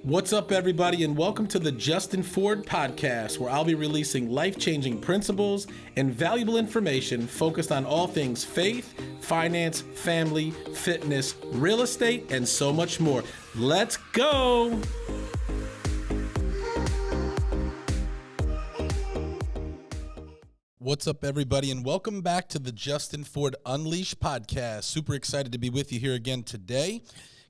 What's up, everybody, and welcome to the Justin Ford podcast, where I'll be releasing life-changing principles and valuable information focused on all things faith, finance, family, fitness, real estate, and so much more. Let's go! What's up, everybody, and welcome back to the Justin Ford Unleashed podcast. Super excited to be with you here again today.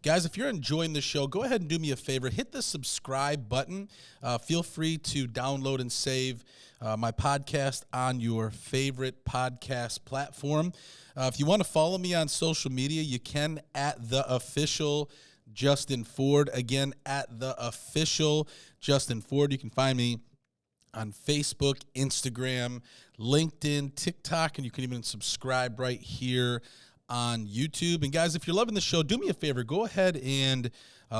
Guys, if you're enjoying the show, go ahead and do me a favor. Hit the subscribe button. Feel free to download and save my podcast on your favorite podcast platform. If you want to follow me on social media, you can at the official Justin Ford. Again, at the official Justin Ford. You can find me on Facebook, Instagram, LinkedIn, TikTok, and you can even subscribe right here on YouTube. And guys, if you're loving the show, do me a favor, go ahead and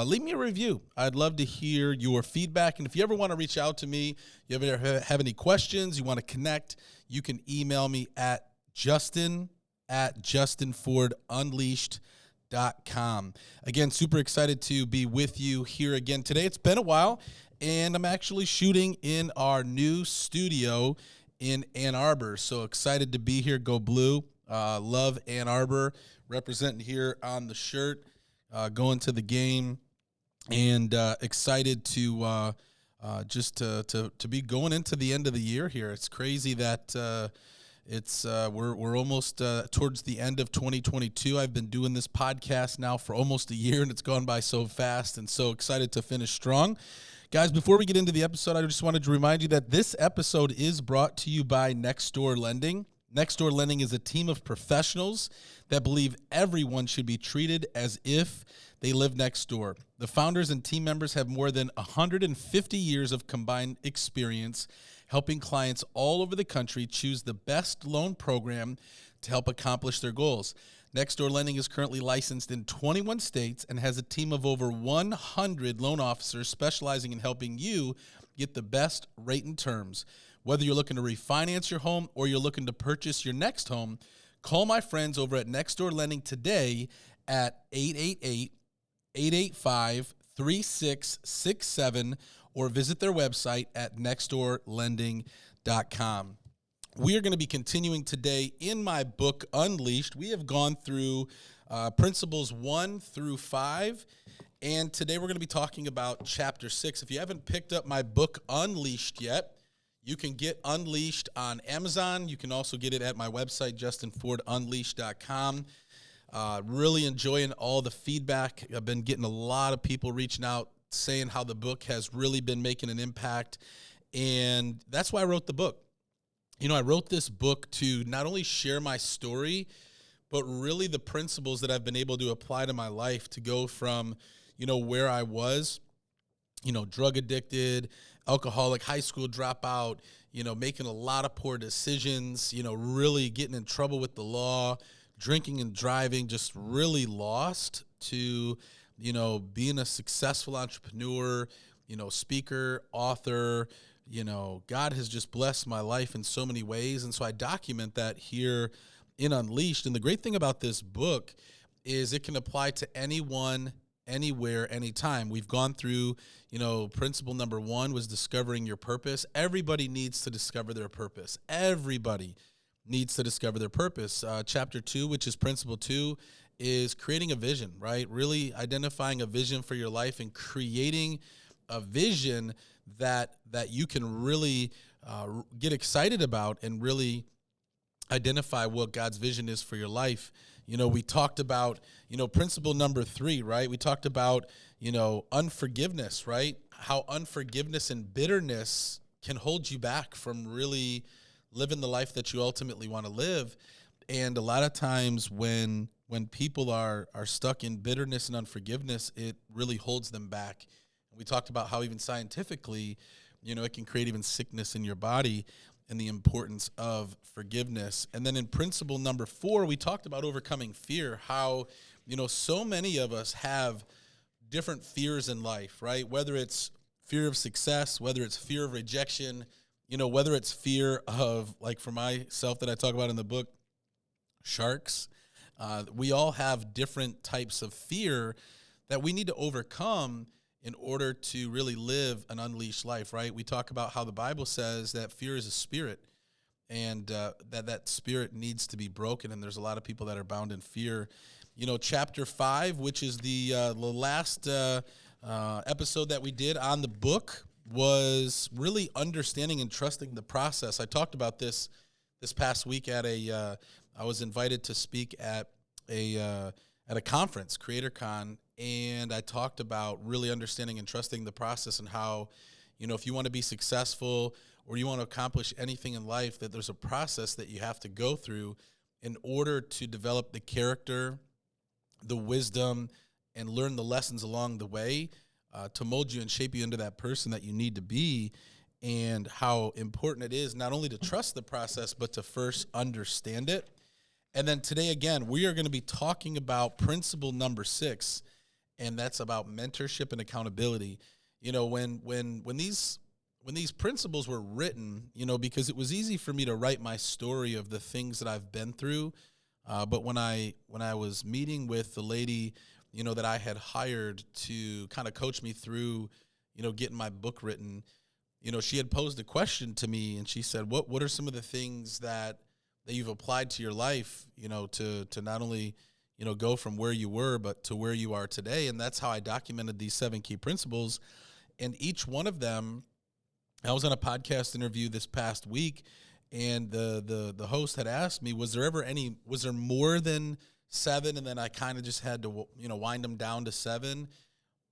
leave me a review. I'd love to hear your feedback. And if you ever want to reach out to me, you ever have any questions, you want to connect, you can email me at justin@justinfordunleashed.com. Again, super excited to be with you here again today. It's been a while, and I'm actually shooting in our new studio in Ann Arbor. So excited to be here. Go Blue. Love Ann Arbor, representing here on the shirt, going to the game, and excited to just to be going into the end of the year here. It's crazy that we're almost towards the end of 2022. I've been doing this podcast now for almost a year, and it's gone by so fast, and so excited to finish strong. Guys, before we get into the episode, I just wanted to remind you that this episode is brought to you by Next Door Lending. Next Door Lending is a team of professionals that believe everyone should be treated as if they live next door. The founders and team members have more than 150 years of combined experience helping clients all over the country choose the best loan program to help accomplish their goals. Next Door Lending is currently licensed in 21 states and has a team of over 100 loan officers specializing in helping you get the best rate and terms. Whether you're looking to refinance your home or you're looking to purchase your next home, call my friends over at Next Door Lending today at 888-885-3667 or visit their website at nextdoorlending.com. We are going to be continuing today in my book, Unleashed. We have gone through principles 1 through 5, and today we're going to be talking about chapter 6. If you haven't picked up my book, Unleashed, yet, you can get Unleashed on Amazon. You can also get it at my website, justinfordunleashed.com. Really enjoying all the feedback. I've been getting a lot of people reaching out saying how the book has really been making an impact, and that's why I wrote the book. You know, I wrote this book to not only share my story, but really the principles that I've been able to apply to my life to go from, where I was, drug addicted, alcoholic, high school dropout, making a lot of poor decisions, really getting in trouble with the law, drinking and driving, just really lost to, being a successful entrepreneur, speaker, author. God has just blessed my life in so many ways. And so I document that here in Unleashed. And the great thing about this book is it can apply to anyone, anywhere, anytime. We've gone through, principle number 1 was discovering your purpose. Everybody needs to discover their purpose. Everybody needs to discover their purpose. Chapter 2, which is principle 2, is creating a vision, right? Really identifying a vision for your life and creating a vision that you can really get excited about and really identify what God's vision is for your life. We talked about, principle number 3, right? We talked about, unforgiveness, right? How unforgiveness and bitterness can hold you back from really living the life that you ultimately want to live. And a lot of times when people are stuck in bitterness and unforgiveness, it really holds them back. And we talked about how even scientifically, it can create even sickness in your body, and the importance of forgiveness. And then in principle number 4, we talked about overcoming fear, how, so many of us have different fears in life, right? Whether it's fear of success, whether it's fear of rejection, whether it's fear of, like for myself that I talk about in the book, sharks. We all have different types of fear that we need to overcome in order to really live an unleashed life, right? We talk about how the Bible says that fear is a spirit, and that spirit needs to be broken. And there's a lot of people that are bound in fear. Chapter 5, which is the last episode that we did on the book, was really understanding and trusting the process. I talked about this past week at I was invited to speak at a conference, CreatorCon, and I talked about really understanding and trusting the process, and how, if you want to be successful or you want to accomplish anything in life, that there's a process that you have to go through in order to develop the character, the wisdom, and learn the lessons along the way to mold you and shape you into that person that you need to be, and how important it is not only to trust the process, but to first understand it. And then today, again, we are going to be talking about principle number 6, and that's about mentorship and accountability. When these principles were written, because it was easy for me to write my story of the things that I've been through, but when I was meeting with the lady, that I had hired to kind of coach me through, getting my book written, she had posed a question to me, and she said, "What are some of the things that you've applied to your life, to not only, go from where you were, but to where you are today?" And that's how I documented these 7 key principles. And each one of them, I was on a podcast interview this past week, and the host had asked me, was there more than 7? And then I kind of just had to, wind them down to 7.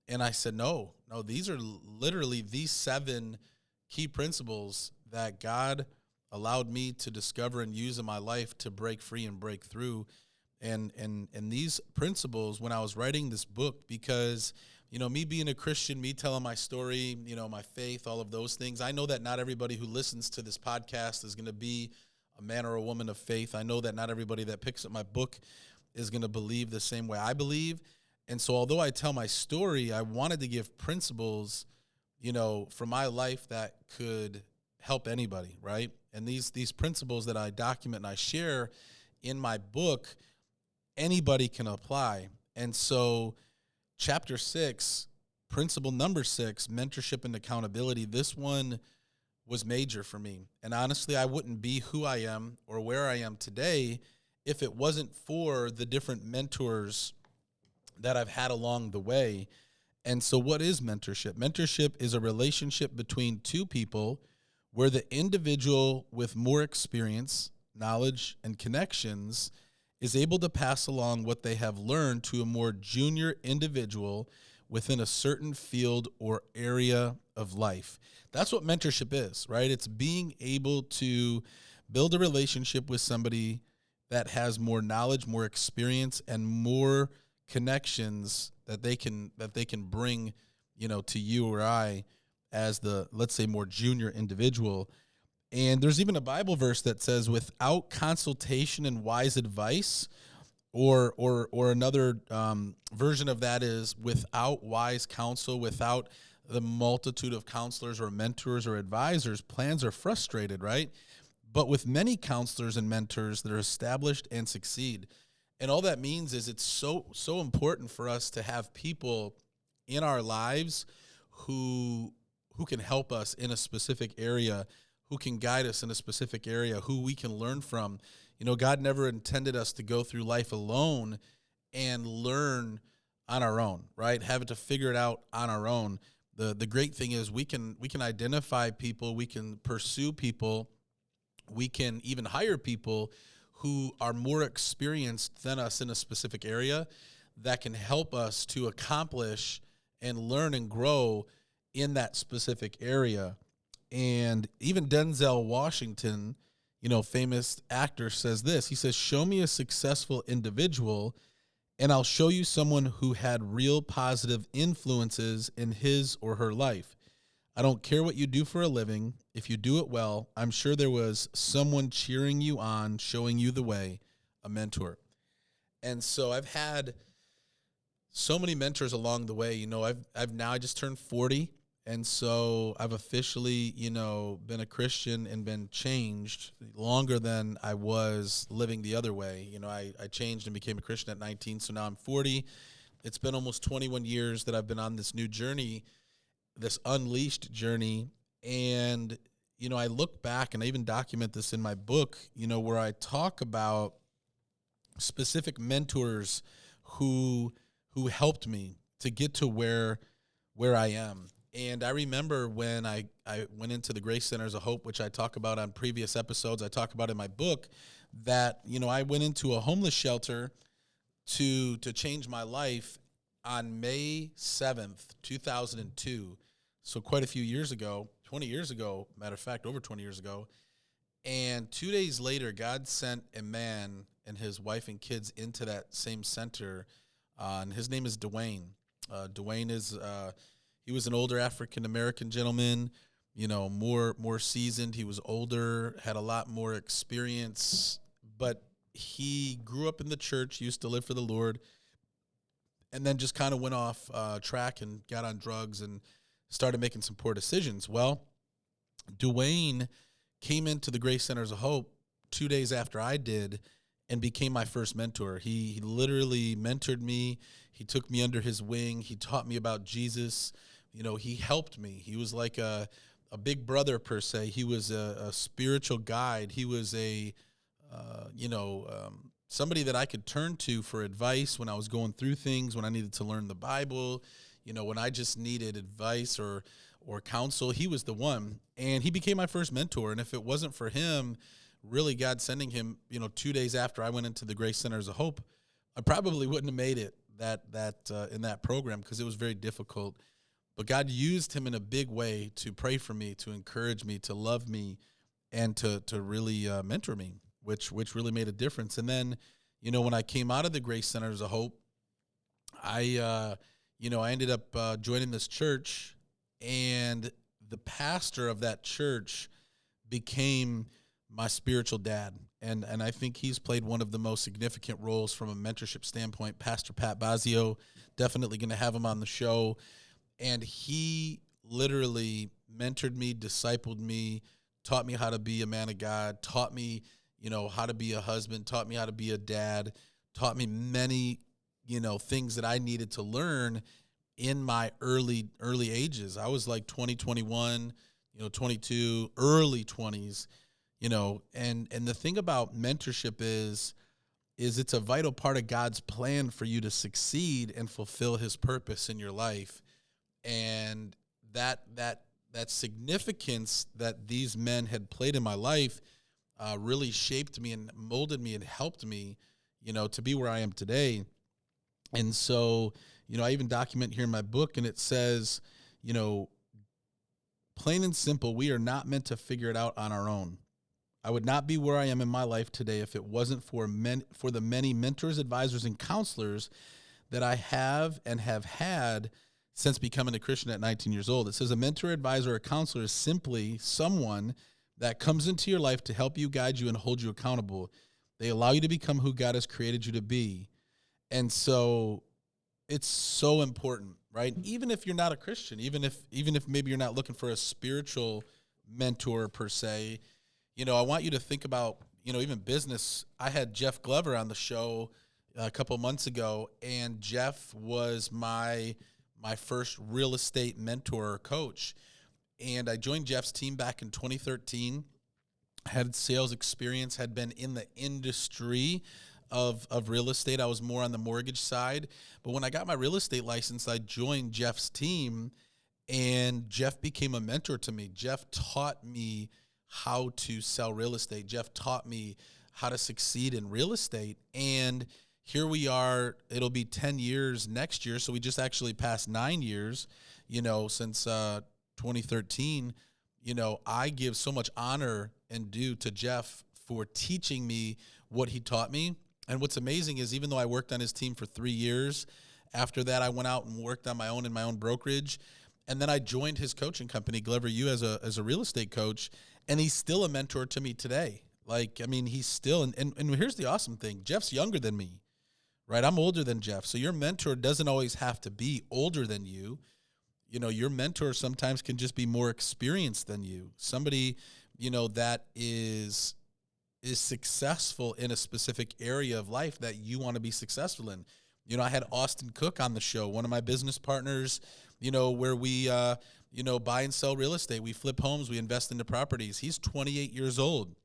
And I said, no, these are literally these 7 key principles that God allowed me to discover and use in my life to break free and break through. And these principles, when I was writing this book, because, me being a Christian, me telling my story, my faith, all of those things, I know that not everybody who listens to this podcast is going to be a man or a woman of faith. I know that not everybody that picks up my book is going to believe the same way I believe. And so although I tell my story, I wanted to give principles, from my life that could help anybody, right? And these principles that I document and I share in my book, anybody can apply. And so chapter 6, principle number 6, mentorship and accountability, this one was major for me. And honestly, I wouldn't be who I am or where I am today if it wasn't for the different mentors that I've had along the way. And so what is mentorship? Mentorship is a relationship between 2 people where the individual with more experience, knowledge, and connections is able to pass along what they have learned to a more junior individual within a certain field or area of life. That's what mentorship is, right? It's being able to build a relationship with somebody that has more knowledge, more experience, and more connections that they can bring, to you or I as the, let's say, more junior individual. And there's even a Bible verse that says, without consultation and wise advice, or another version of that is, without wise counsel, without the multitude of counselors or mentors or advisors, plans are frustrated, right? But with many counselors and mentors, they're established and succeed. And all that means is it's so important for us to have people in our lives who can help us in a specific area, who can guide us in a specific area, who we can learn from. God never intended us to go through life alone and learn on our own, right? Having to figure it out on our own. The great thing is we can identify people, we can pursue people, we can even hire people who are more experienced than us in a specific area that can help us to accomplish and learn and grow in that specific area. And even Denzel Washington, famous actor, says this. He says, "Show me a successful individual, and I'll show you someone who had real positive influences in his or her life. I don't care what you do for a living. If you do it well, I'm sure there was someone cheering you on, showing you the way, a mentor." And so I've had so many mentors along the way. I just turned 40. And so I've officially, been a Christian and been changed longer than I was living the other way. I changed and became a Christian at 19. So now I'm 40. It's been almost 21 years that I've been on this new journey, this unleashed journey. And, I look back and I even document this in my book, where I talk about specific mentors who helped me to get to where I am. And I remember when I went into the Grace Centers of Hope, which I talk about on previous episodes, I talk about in my book, that, I went into a homeless shelter to change my life on May 7th, 2002. So quite a few years ago, 20 years ago, matter of fact, over 20 years ago. And 2 days later, God sent a man and his wife and kids into that same center. And his name is Dwayne. Dwayne is he was an older African-American gentleman, more seasoned. He was older, had a lot more experience, but he grew up in the church, used to live for the Lord, and then just kind of went off track and got on drugs and started making some poor decisions. Well, Dwayne came into the Grace Centers of Hope 2 days after I did and became my first mentor. He literally mentored me. He took me under his wing. He taught me about Jesus. He helped me. He was like a big brother, per se. He was a spiritual guide. He was somebody that I could turn to for advice when I was going through things, when I needed to learn the Bible, when I just needed advice or counsel. He was the one, and he became my first mentor. And if it wasn't for him, really God sending him, 2 days after I went into the Grace Centers of Hope, I probably wouldn't have made it in that program, because it was very difficult. But God used him in a big way to pray for me, to encourage me, to love me, and to really mentor me, which really made a difference. And then, when I came out of the Grace Centers of Hope, I ended up joining this church, and the pastor of that church became my spiritual dad. And I think he's played one of the most significant roles from a mentorship standpoint. Pastor Pat Bazio, definitely going to have him on the show. And he literally mentored me, discipled me, taught me how to be a man of God, taught me, how to be a husband, taught me how to be a dad, taught me many, things that I needed to learn in my early ages. I was like 20, 21, 22, early 20s, and the thing about mentorship is it's a vital part of God's plan for you to succeed and fulfill his purpose in your life. And that significance that these men had played in my life really shaped me and molded me and helped me, to be where I am today. And so, I even document here in my book, and it says, plain and simple, we are not meant to figure it out on our own. I would not be where I am in my life today if it wasn't for the many mentors, advisors, and counselors that I have and have had since becoming a Christian at 19 years old. It says a mentor, advisor, or counselor is simply someone that comes into your life to help you, guide you, and hold you accountable. They allow you to become who God has created you to be. And so it's so important, right? Even if you're not a Christian, even if maybe you're not looking for a spiritual mentor per se, I want you to think about, even business. I had Jeff Glover on the show a couple months ago, and Jeff was my first real estate mentor or coach. And I joined Jeff's team back in 2013, had sales experience, had been in the industry of real estate. I was more on the mortgage side. But when I got my real estate license, I joined Jeff's team, and Jeff became a mentor to me. Jeff taught me how to sell real estate. Jeff taught me how to succeed in real estate. And here we are, it'll be 10 years next year. So we just actually passed 9 years, since 2013. I give so much honor and due to Jeff for teaching me what he taught me. And what's amazing is, even though I worked on his team for 3 years, after that I went out and worked on my own in my own brokerage. And then I joined his coaching company, Glover U, as a real estate coach. And he's still a mentor to me today. He's still, and here's the awesome thing. Jeff's younger than me, right? I'm older than Jeff. So your mentor doesn't always have to be older than you. Your mentor sometimes can just be more experienced than you. Somebody, that is successful in a specific area of life that you want to be successful in. I had Austin Cook on the show, one of my business partners, where we, buy and sell real estate. We flip homes, we invest into properties. He's 28 years old.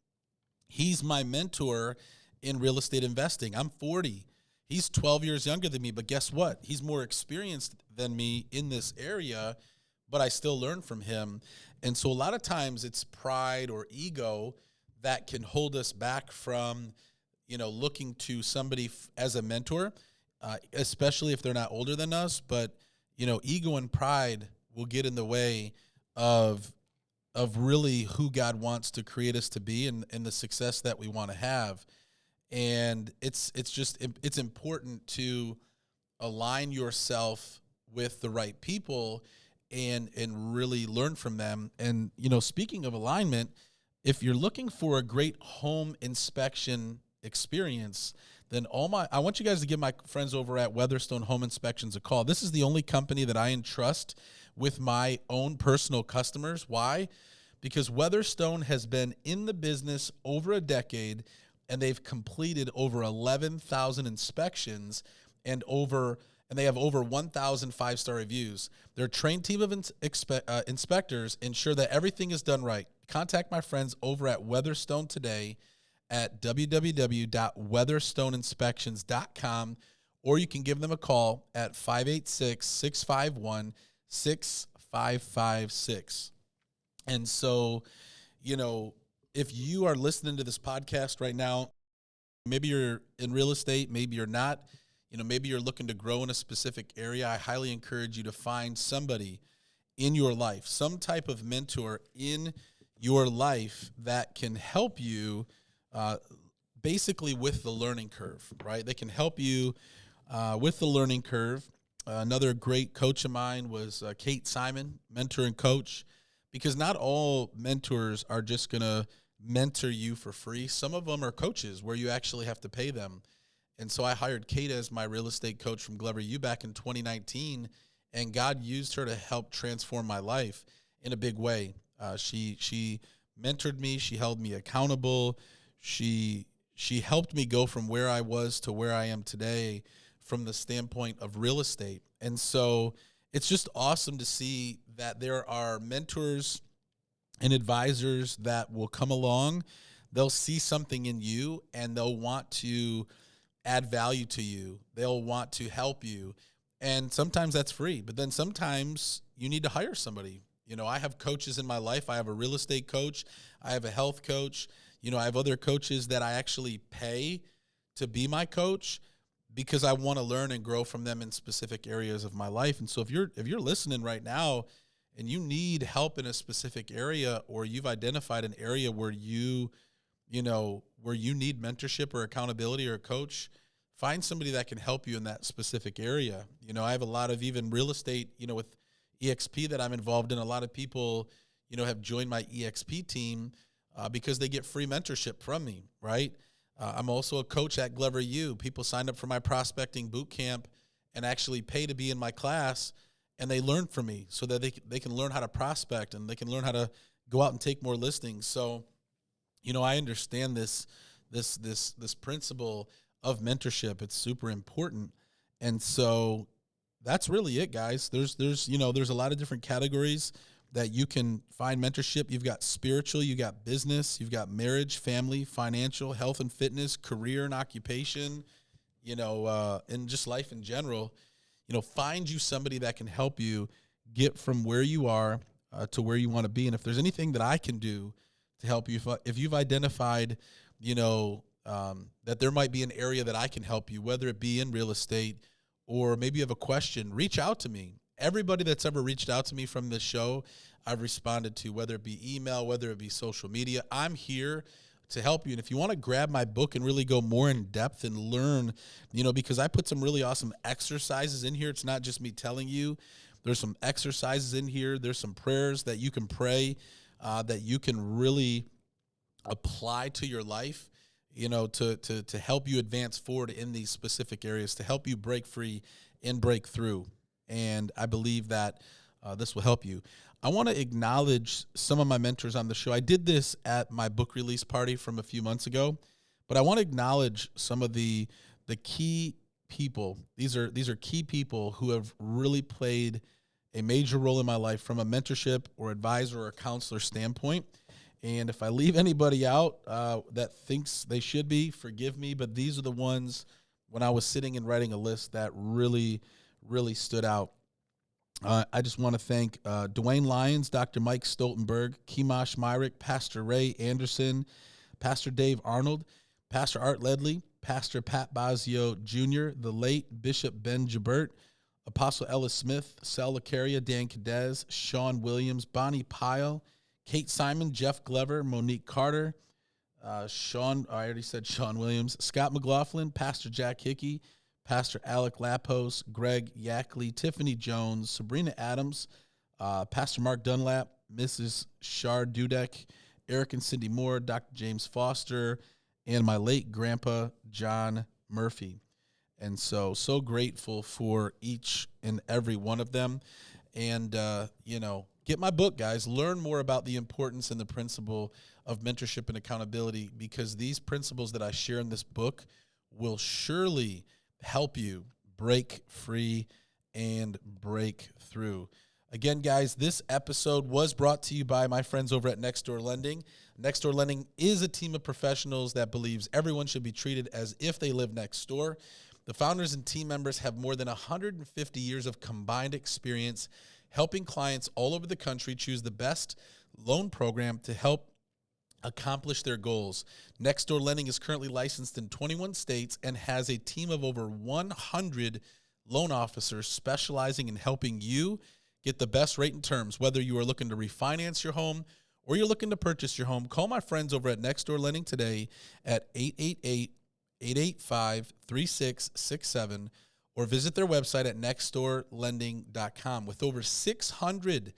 He's my mentor in real estate investing. I'm 40. He's 12 years younger than me, but guess what? He's more experienced than me in this area, but I still learn from him. And so a lot of times it's pride or ego that can hold us back from, looking to somebody as a mentor, especially if they're not older than us. But, ego and pride will get in the way of really who God wants to create us to be and the success that we want to have. And it's important to align yourself with the right people and really learn from them. And, speaking of alignment, if you're looking for a great home inspection experience, then I want you guys to give my friends over at Weatherstone Home Inspections a call. This is the only company that I entrust with my own personal customers. Why? Because Weatherstone has been in the business over a decade, and they've completed over 11,000 inspections and they have over 1,000 five-star reviews. Their trained team of inspectors ensure that everything is done right. Contact my friends over at Weatherstone today at www.weatherstoneinspections.com, or you can give them a call at 586-651-6556. And so, if you are listening to this podcast right now, maybe you're in real estate, maybe you're not, maybe you're looking to grow in a specific area, I highly encourage you to find somebody in your life, some type of mentor in your life that can help you basically with the learning curve, right? They can help you with the learning curve. Another great coach of mine was Kate Simon, mentor and coach, because not all mentors are just going to mentor you for free. Some of them are coaches where you actually have to pay them. And so I hired Kate as my real estate coach from Glover U back in 2019, and God used her to help transform my life in a big way. She mentored me. She held me accountable. She helped me go from where I was to where I am today from the standpoint of real estate. And so it's just awesome to see that there are mentors and advisors that will come along. They'll see something in you and they'll want to add value to you. They'll want to help you. And sometimes that's free, but then sometimes you need to hire somebody. I have coaches in my life. I have a real estate coach. I have a health coach. I have other coaches that I actually pay to be my coach because I want to learn and grow from them in specific areas of my life. And so if you're listening right now and you need help in a specific area, or you've identified an area where you need mentorship or accountability or a coach, find somebody that can help you in that specific area. I have a lot of even real estate, with EXP that I'm involved in. A lot of people, have joined my EXP team because they get free mentorship from me, right? I'm also a coach at Glover U. People sign up for my prospecting boot camp and actually pay to be in my class, and they learn from me so that they can learn how to prospect and they can learn how to go out and take more listings. So, I understand this principle of mentorship. It's super important. And so that's really it, guys. There's a lot of different categories that you can find mentorship. You've got spiritual, you've got business, you've got marriage, family, financial, health and fitness, career and occupation, and just life in general. Find you somebody that can help you get from where you are to where you want to be. And if there's anything that I can do to help you, if you've identified, that there might be an area that I can help you, whether it be in real estate or maybe you have a question, reach out to me. Everybody that's ever reached out to me from this show, I've responded to, whether it be email, whether it be social media. I'm here to help you. And if you want to grab my book and really go more in depth and learn, because I put some really awesome exercises in here. It's not just me telling you. There's some exercises in here. There's some prayers that you can pray, that you can really apply to your life, to help you advance forward in these specific areas, to help you break free and break through. And I believe that this will help you. I want to acknowledge some of my mentors on the show. I did this at my book release party from a few months ago, but I want to acknowledge some of the key people. These are key people who have really played a major role in my life from a mentorship or advisor or counselor standpoint. And if I leave anybody out that thinks they should be, forgive me. But these are the ones when I was sitting and writing a list that really, really stood out. I just want to thank Dwayne Lyons, Dr. Mike Stoltenberg, Kimash Myrick, Pastor Ray Anderson, Pastor Dave Arnold, Pastor Art Ledley, Pastor Pat Bazio Jr., the late Bishop Ben Jabert, Apostle Ellis Smith, Sal Lacaria, Dan Cadez, Sean Williams, Bonnie Pyle, Kate Simon, Jeff Glover, Monique Carter, I already said Sean Williams, Scott McLaughlin, Pastor Jack Hickey, Pastor Alec Lapos, Greg Yackley, Tiffany Jones, Sabrina Adams, Pastor Mark Dunlap, Mrs. Shar Dudek, Eric and Cindy Moore, Dr. James Foster, and my late grandpa, John Murphy. And so grateful for each and every one of them. And, get my book, guys. Learn more about the importance and the principle of mentorship and accountability, because these principles that I share in this book will surely help you break free and break through. Again, guys, this episode was brought to you by my friends over at Next Door Lending. Next Door Lending is a team of professionals that believes everyone should be treated as if they live next door. The founders and team members have more than 150 years of combined experience helping clients all over the country choose the best loan program to help accomplish their goals. Next Door Lending is currently licensed in 21 states and has a team of over 100 loan officers specializing in helping you get the best rate and terms. Whether you are looking to refinance your home or you're looking to purchase your home, call my friends over at Next Door Lending today at 888-885-3667 or visit their website at nextdoorlending.com. With over 600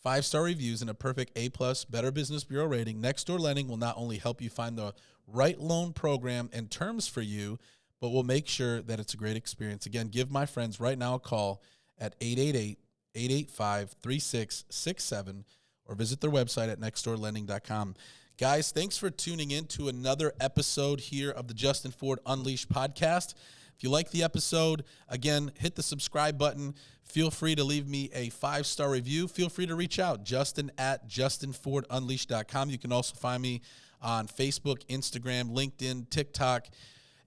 5-star reviews and a perfect A+ Better Business Bureau rating, Next Door Lending will not only help you find the right loan program and terms for you, but will make sure that it's a great experience. Again, give my friends right now a call at 888-885-3667 or visit their website at nextdoorlending.com. Guys, thanks for tuning in to another episode here of the Justin Ford Unleashed podcast. If you like the episode, again, hit the subscribe button. Feel free to leave me a 5-star review. Feel free to reach out, Justin at justinfordunleashed.com. You can also find me on Facebook, Instagram, LinkedIn, TikTok,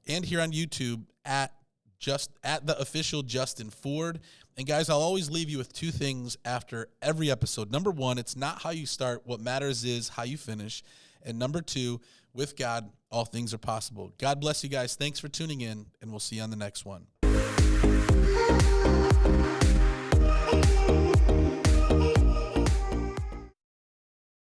and here on YouTube at the official Justin Ford. And guys, I'll always leave you with two things after every episode. Number one, it's not how you start. What matters is how you finish. And number two, with God, all things are possible. God bless you guys. Thanks for tuning in, and we'll see you on the next one.